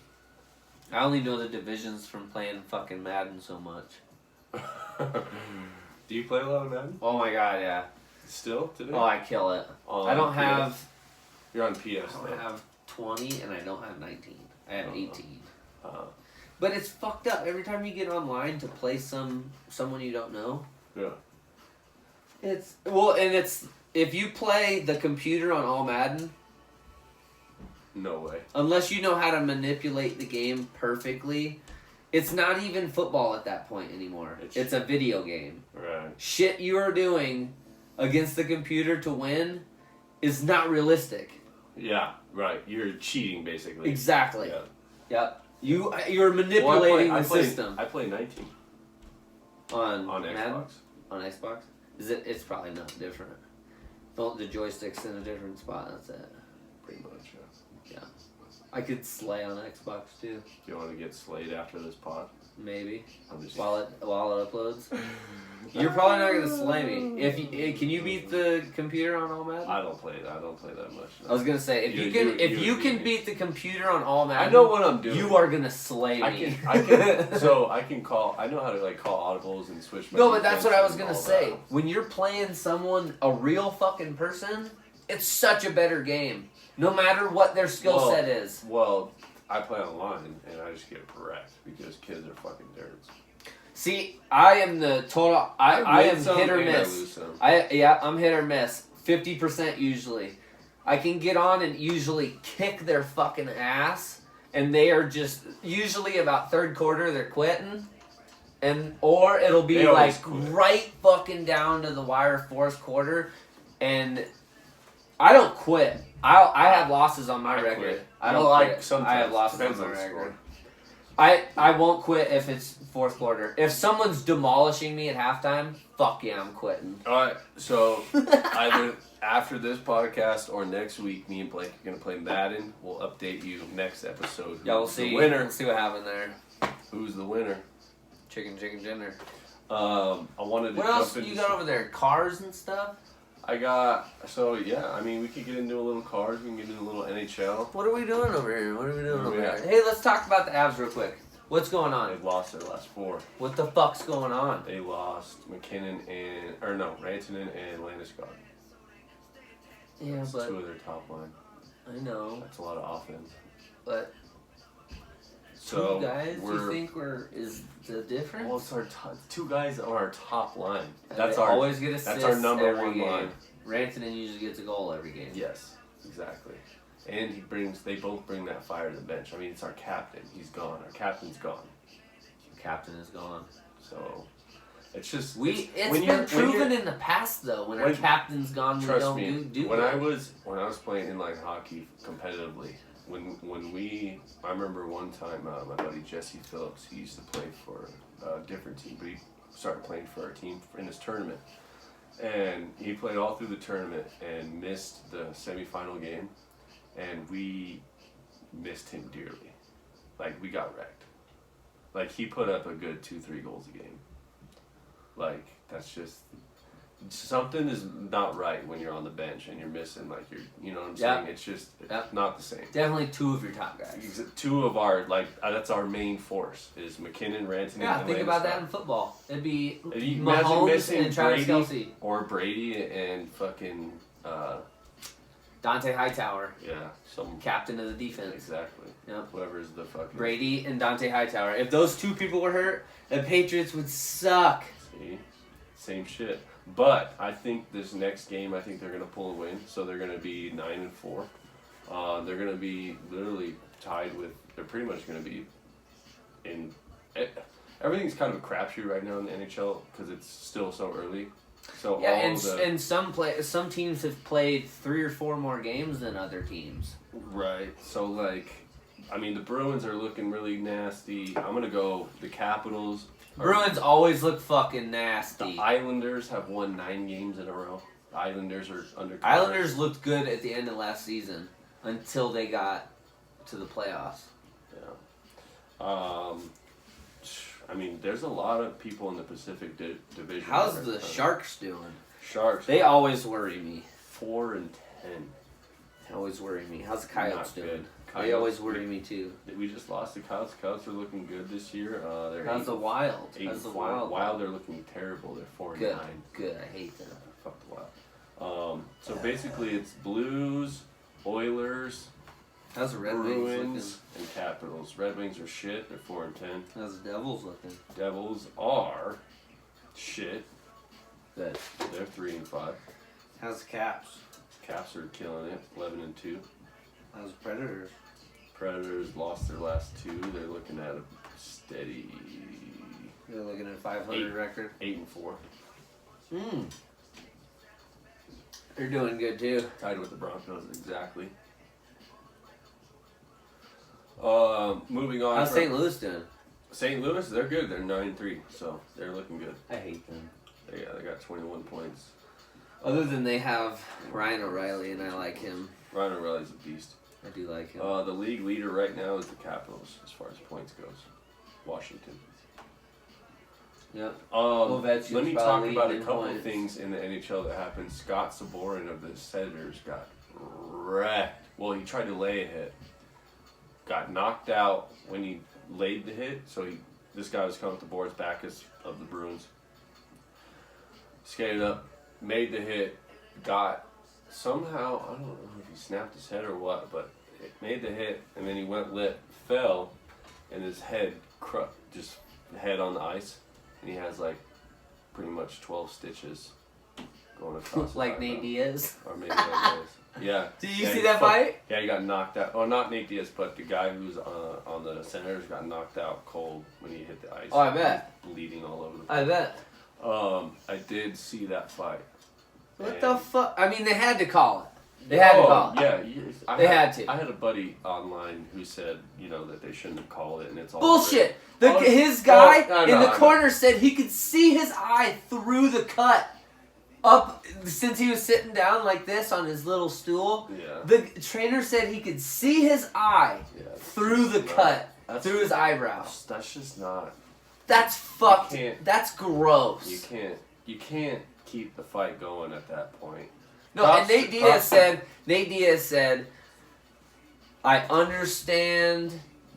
I only know the divisions from playing fucking Madden so much. Do you play a lot of Madden? Oh my god, yeah. Still today? Oh, I kill it. I don't have. You're on PS. I don't have 20 and I don't have 19. I have 18. Uh-huh. But it's fucked up. Every time you get online to play someone you don't know. Yeah. It's if you play the computer on all Madden. No way. Unless you know how to manipulate the game perfectly, it's not even football at that point anymore. It's a video game. Right. Shit you are doing against the computer to win is not realistic. Yeah, right. You're cheating, basically. Exactly. Yeah. You're manipulating the system. I play 19. On Xbox. Madden? On Xbox? It's probably not different. The joystick's in a different spot, that's it. Pretty much, yeah. I could slay on Xbox too. Do you want to get slayed after this pod? Maybe. I'm just while it uploads. You're probably not gonna slay me. Can you beat the computer on all Madden? I don't play that much. No. I was gonna say if you can beat the computer on all Madden, I know what I'm doing. You are gonna slay me. I can call. I know how to call audibles and switch. No, but that's what I was gonna say. When you're playing a real fucking person, it's such a better game. No matter what their skill set is. Well, I play online and I just get wrecked because kids are fucking nerds. See, I am the total. I am hit or miss. I'm hit or miss. 50% usually. I can get on and usually kick their fucking ass, and they are just usually about third quarter they're quitting, or it'll be like right fucking down to the wire fourth quarter, and I don't quit. I have losses on my record. I don't quit. Sometimes. I have losses on my record. I won't quit if it's fourth quarter. If someone's demolishing me at halftime, fuck yeah, I'm quitting. Alright, so either after this podcast or next week, me and Blake are going to play Madden. We'll update you next episode. Yeah, we'll see. The winner. We'll see what happened there. Who's the winner? Chicken dinner. I wanted to What else you got over there? Cars and stuff? we could get into a little cars. We can get into a little NHL. What are we doing over here? Hey, let's talk about the Avs real quick. What's going on? They've lost their last 4. What the fuck's going on? They lost Rantanen and Landeskog. Yeah, That's but 2 of their top line. I know. That's a lot of offense. But So two guys you think is the difference? Well, it's our two guys on our top line. They always get assists. That's our number every one game. line. Rantanen usually gets a goal every game. Yes, exactly. And they both bring that fire to the bench. I mean, it's our captain. He's gone. Our captain's gone. Captain is gone. So it's just it's been proven in the past though. When our captain's gone, we don't do when it. I was playing inline hockey competitively, I remember one time my buddy Jesse Phillips, he used to play for a different team, but he started playing for our team in this tournament, and he played all through the tournament and missed the semifinal game, and we missed him dearly. Like, we got wrecked. Like, he put up a good 2-3 goals a game. Like, that's just something is not right when you're on the bench and you're missing, like, you know what I'm saying? It's just not the same. Definitely two of your top guys. Two of our, that's our main force is McKinnon, Rantanen, and think about that in football. It'd be imagine Mahomes missing and Travis Kelce. Or Brady and fucking Dante Hightower. Yeah, some captain of the defense. Exactly. Yep. Whoever's the fucking Brady and Dante Hightower. If those two people were hurt, the Patriots would suck. See? Same shit. But I think this next game, I think they're gonna pull a win. So they're gonna be 9-4. They're gonna be literally tied with. They're pretty much gonna be in. Everything's kind of a crapshoot right now in the NHL because it's still so early. So yeah, and some teams have played 3 or 4 more games than other teams. Right. So like, I mean, the Bruins are looking really nasty. I'm gonna go the Capitals. Bruins always look fucking nasty. The Islanders have won 9 games in a row. The Islanders are under. Islanders looked good at the end of last season until they got to the playoffs. Yeah. I mean, there's a lot of people in the Pacific Division. How's the Sharks doing? Sharks. They always worry me. 4-10. They always worry me. How's the Coyotes doing? Coyotes, they always worry me too. We just lost the Coyotes. Coyotes are looking good this year. How's the Wild? How's the Wild? Wild are looking terrible. They're 4-9. Good. I hate them. Fuck the Wild. So basically, it's Blues, Oilers. How's the Red Bruins Wings looking? And Capitals. Red Wings are shit. They're 4-10. How's the Devils looking? Devils are shit. Good. They're 3-5. How's the Caps? Caps are killing it. 11-2. How's the Predators? Predators lost their last 2. They're looking at a steady. They're looking at a 500 record. 8-4. They're doing good too. Tied with the Broncos, exactly. Moving on. How's St. Louis doing? St. Louis, they're good. They're 9-3, so they're looking good. I hate them. They got 21 points. Other than they have Ryan O'Reilly, and I like him. Ryan O'Reilly's a beast. I do like him. The league leader right now is the Capitals as far as points goes. Washington. Yep. Let me talk about a couple of things in the NHL that happened. Scott Saborin of the Senators got wrecked. Well, he tried to lay a hit. Got knocked out when he laid the hit. So this guy was coming up the boards back of the Bruins. Skated up, made the hit, got somehow, I don't know if he snapped his head or what, but it made the hit, and then he went lit, fell, and his head just head on the ice, and he has like pretty much 12 stitches going across. Like Nate Diaz? Or maybe like this. Yeah. Did you see that fight? Yeah, he got knocked out. Oh, not Nate Diaz, but the guy who's on the Senators got knocked out cold when he hit the ice. Oh, I bet. Bleeding all over the place. I bet. I did see that fight. What the fuck? I mean, they had to call it. They had to call it. Yeah. They had to. I had a buddy online who said, that they shouldn't have called it, and it's all bullshit. Great. His guy in the corner said he could see his eye through the cut. Up, since he was sitting down like this on his little stool, the trainer said he could see his eye through the cut, through his eyebrow. That's just not. That's fucked. That's gross. You can't keep the fight going at that point. No, and Nate Diaz said, I understand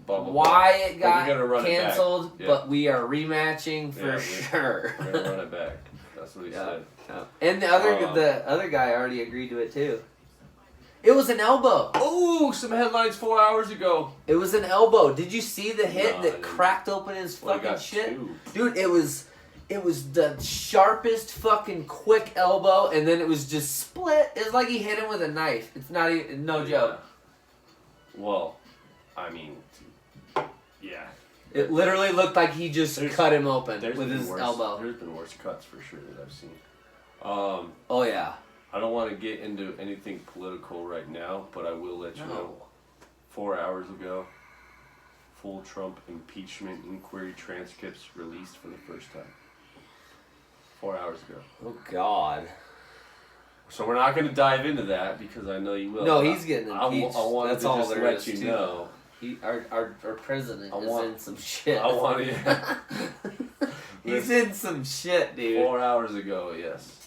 why it got canceled, but we are rematching for sure. We're gonna run it back. That's what he said. Yeah. And the other guy already agreed to it too. It was an elbow. Oh, some headlines 4 hours ago. It was an elbow. Did you see the hit No, that cracked open his fucking got shit? 2. Dude, it was the sharpest fucking quick elbow, and then it was just split. It's like he hit him with a knife. It's not even, no joke. Well, I mean, yeah. It literally looked like he just cut him open with his elbow. There's been worse cuts for sure that I've seen. Oh yeah. I don't want to get into anything political right now, but I will let you know. 4 hours ago, full Trump impeachment inquiry transcripts released for the first time. 4 hours ago. Oh God. So we're not going to dive into that because I know you will. No, he's getting impeached. I wanted That's to all just there let is you to know. Our president is in some shit. I want you. He's in some shit, dude. 4 hours ago, yes.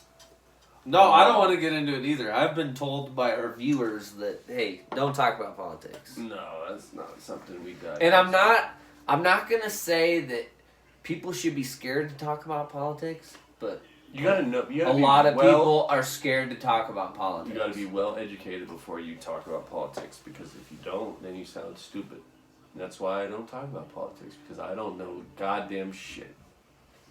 No, I don't want to get into it either. I've been told by our viewers that, hey, don't talk about politics. No, that's not something we got. And I'm not gonna say that people should be scared to talk about politics, but you gotta know. A lot of people are scared to talk about politics. You gotta be well educated before you talk about politics, because if you don't, then you sound stupid. And that's why I don't talk about politics, because I don't know goddamn shit.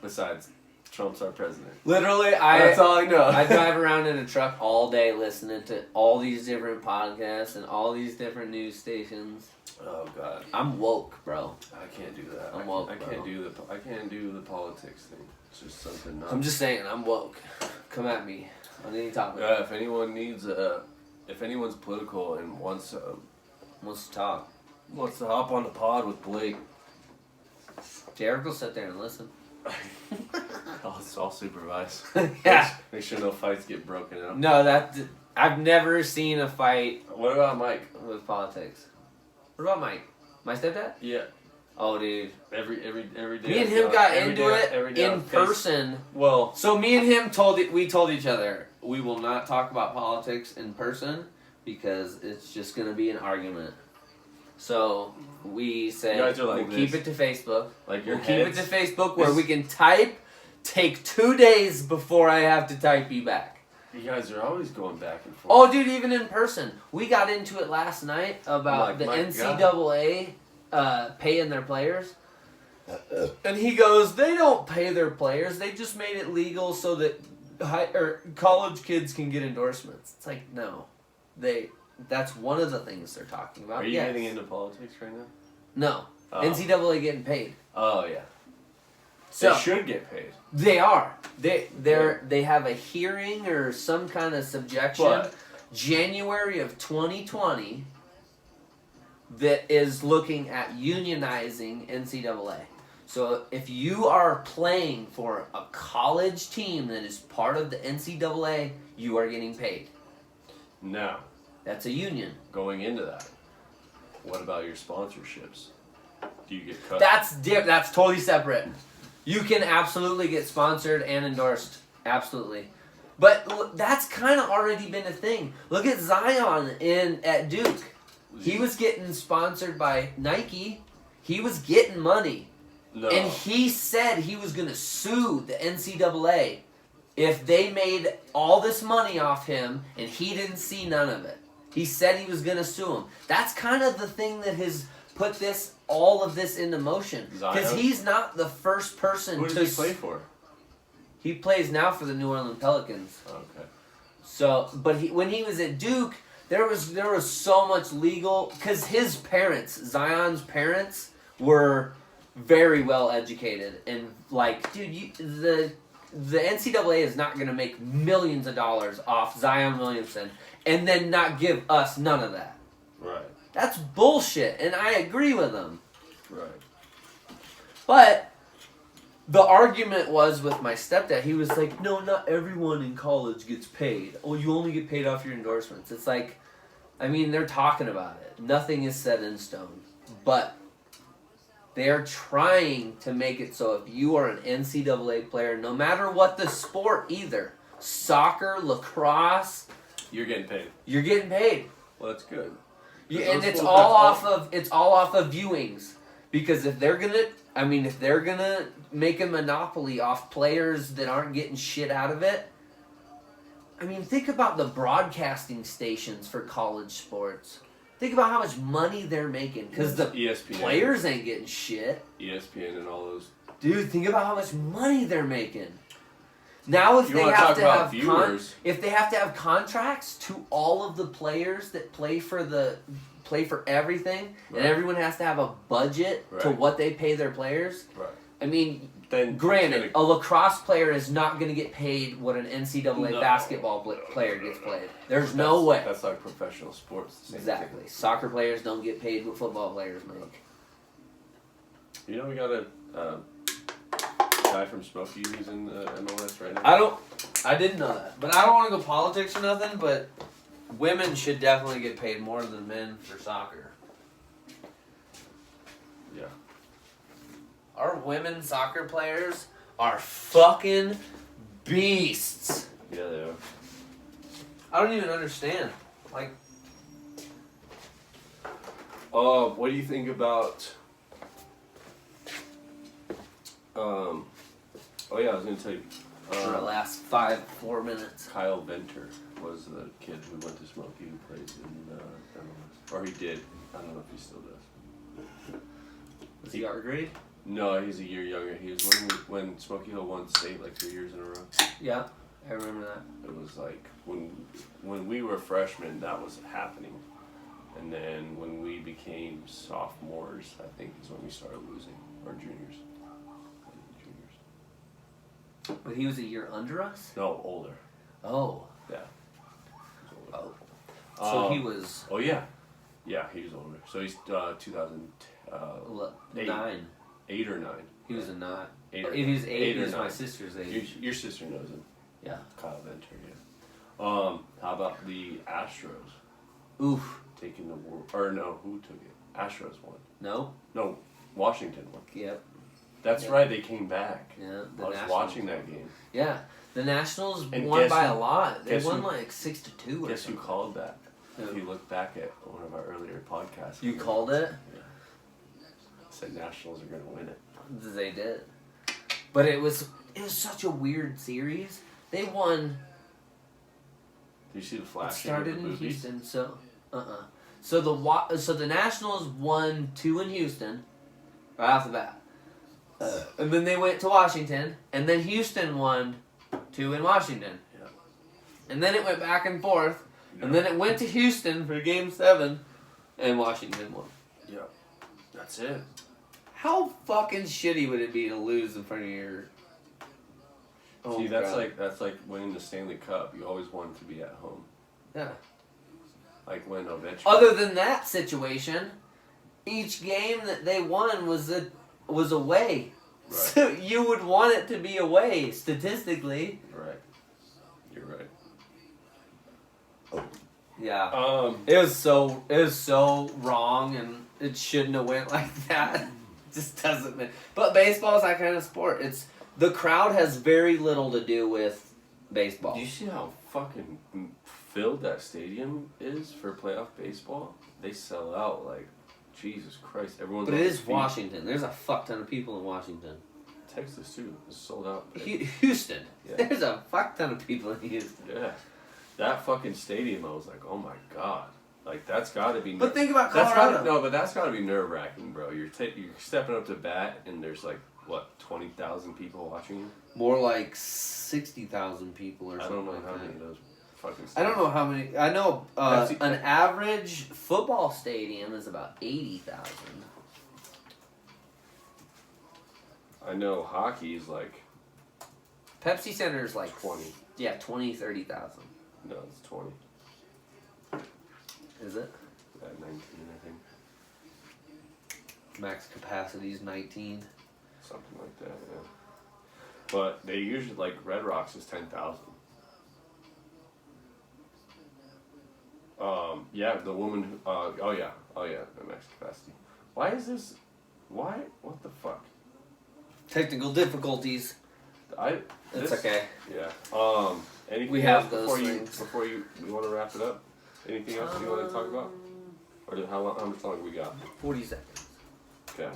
Besides, Trump's our president. Literally, that's all I know. I drive around in a truck all day listening to all these different podcasts and all these different news stations. Oh God, I'm woke, bro. I can't do that. I'm woke, I can't do the politics thing. It's just something. I'm just saying, I'm woke. Come at me on any topic. If anyone needs if anyone's political and wants to talk, wants to hop on the pod with Blake, Derek will sit there and listen. I'll supervise. Yeah. Make sure no fights get broken up. No, I've never seen a fight. What about Mike with politics? What about Mike? My stepdad? Yeah. Oh, dude. Every day. Me and him got into it in person. Well, so me and him told each other we will not talk about politics in person because it's just gonna be an argument. So we said we'll keep it to Facebook. Like we'll keep it to Facebook where we can type. Take 2 days before I have to type you back. You guys are always going back and forth. Oh, dude, even in person. We got into it last night about the NCAA paying their players. And he goes, they don't pay their players. They just made it legal so that college kids can get endorsements. It's like, no. That's one of the things they're talking about. Are you getting into politics right now? No. NCAA getting paid. Oh, yeah. So, they should get paid. They are. They have a hearing or some kind of subjection January of 2020 that is looking at unionizing NCAA. So if you are playing for a college team that is part of the NCAA, you are getting paid. Now, that's a union. Going into that, what about your sponsorships? Do you get cut? That's totally separate. You can absolutely get sponsored and endorsed. Absolutely. But that's kind of already been a thing. Look at Zion at Duke. He was getting sponsored by Nike. He was getting money. No. And he said he was going to sue the NCAA if they made all this money off him and he didn't see none of it. He said he was going to sue him. That's kind of the thing that has put all of this into motion. Because he's not the first person Who does he play for? He plays now for the New Orleans Pelicans. Okay. So, but when he was at Duke, there was so much legal, because his parents, Zion's parents, were very well educated and like, dude, the NCAA is not going to make millions of dollars off Zion Williamson and then not give us none of that. Right. That's bullshit, and I agree with him. Right. But the argument was with my stepdad. He was like, no, not everyone in college gets paid. Oh, you only get paid off your endorsements. It's like, I mean, they're talking about it. Nothing is set in stone. But they're trying to make it so if you are an NCAA player, no matter what the sport either, soccer, lacrosse, you're getting paid. You're getting paid. Well, that's good. Yeah, and it's all off of viewings, because if they're gonna make a monopoly off players that aren't getting shit out of it, I mean, think about the broadcasting stations for college sports. Think about how much money they're making because the ESPN. Players ain't getting shit. ESPN and all those. Dude, think about how much money they're making. Now, if You they wanna have talk to about have viewers. if they have to have contracts to all of the players that play for everything, Right. and everyone has to have a budget to Right. what they pay their players. Right. I mean, Then granted, a lacrosse player is not going to get paid what an NCAA No. basketball player gets paid. There's no way. That's like professional sports. The same Exactly. thing. Soccer players don't get paid what football players make. You know, we got a guy from Smoky who's in the MLS right now. I didn't know that. But I don't want to go politics or nothing, but women should definitely get paid more than men for soccer. Yeah. Our women soccer players are fucking beasts. Yeah, they are. I don't even understand. Like, What do you think about? Oh yeah, I was gonna tell you. for the last 4 minutes. Kyle Venter was the kid who went to Smoky who plays in MLS, or he did. I don't know if he still does. Was he our grade? No, he's a year younger. He was when Smoky Hill won state like 2 years in a row. Yeah, I remember that. It was like when we were freshmen, that was happening, and then when we became sophomores, I think is when we started losing, or juniors. But he was a year under us? No, older. Oh. Yeah. Oh. So he Um, was Oh yeah, yeah, he was older. So he's 2008 9. or 9. He was a 9. Eight or If he was 8, eight he or was my nine. sister's age. Your sister knows him. Yeah. Kyle Venter, yeah. How about the Astros Oof. taking the world? Or no, who took it? Astros won. No? No, Washington won. Yep. That's Yeah. right. They came back. Yeah. I was watching that game. Yeah. The Nationals And won guess by who- a lot. They guess won who- like 6-2 or Guess who something. called that? Who? If you look back at one of our earlier podcasts, You called it? said Nationals are going to win it. They did. But it was such a weird series. They won. Did you see the It flashing? started of the in movie? Houston, so So the Nationals won 2 in Houston, right off the bat, and then they went to Washington, and then Houston won 2 in Washington, Yeah. and then it went back and forth, and then it went to Houston for Game 7, and Washington won. Yeah. That's it. How fucking shitty would it be to lose in front of your? Oh, See, that's God. like winning the Stanley Cup. You always want to be at home. Yeah. Like when Ovechkin. Other than that situation, each game that they won was away. Right. So you would want it to be away statistically. Right. You're right. Yeah. It was so wrong, and it shouldn't have went like that. It just doesn't make. But baseball is that kind of sport. The crowd has very little to do with baseball. Do you see how fucking filled that stadium is for playoff baseball? They sell out like Jesus Christ. Everyone's. But on it their is feet. Washington. There's a fuck ton of people in Washington. Texas too. It's sold out. Houston. Yeah. There's a fuck ton of people in Houston. Yeah. That fucking stadium, I was like, oh my god. Like, that's gotta be. But think about that's Colorado. but that's gotta be nerve wracking, bro. You're stepping up to bat, and there's like, what, 20,000 people watching you? More like 60,000 people or I something don't know like how that. many of those fucking. I don't know how many. I know Pepsi- an average football stadium is about 80,000. I know hockey is like Pepsi Center is like 20. Yeah, 20, 30,000. No, it's 20. Is it? 19, I think. Max capacity is 19. Something like that, yeah. But they usually, like, Red Rocks is 10,000. Yeah, the woman who, oh yeah, the max capacity. Why is this, what the fuck? Technical difficulties. It's okay. Yeah. Anything We else have those before things. we want to wrap it up? Anything else you want to talk about? Or how much longer we got? 40 seconds. Okay.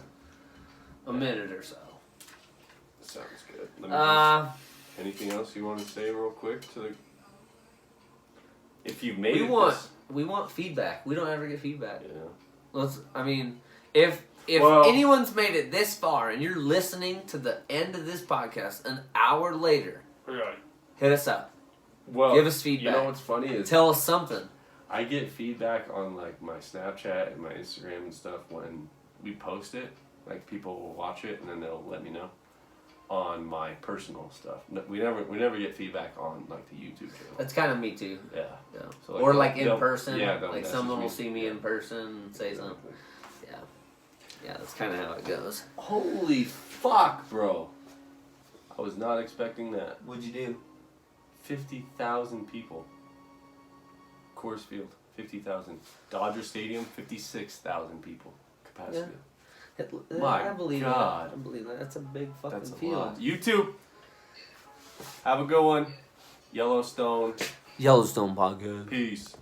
A minute or so. Sounds good. Let me Uh, anything else you want to say real quick to the if you made we want feedback. We don't ever get feedback. Yeah. If anyone's made it this far and you're listening to the end of this podcast an hour later, hit us up. Well, give us feedback. You know what's funny is tell us something. I get feedback on like my Snapchat and my Instagram and stuff when we post it. Like people will watch it and then they'll let me know on my personal stuff. We never get feedback on like the YouTube channel. That's kind of me too. Yeah. So, like, or like in person. Yeah. Like someone will see me in person and say something. Yeah. Yeah, that's kind of how it goes. Holy fuck, bro! I was not expecting that. What'd you do? 50,000 people. Coors Field, 50,000. Dodger Stadium, 56,000 people capacity. Yeah. My I believe God. that. I believe that. That's a big fucking That's a field. lot. YouTube. Have a good one. Yellowstone Podcast. Peace.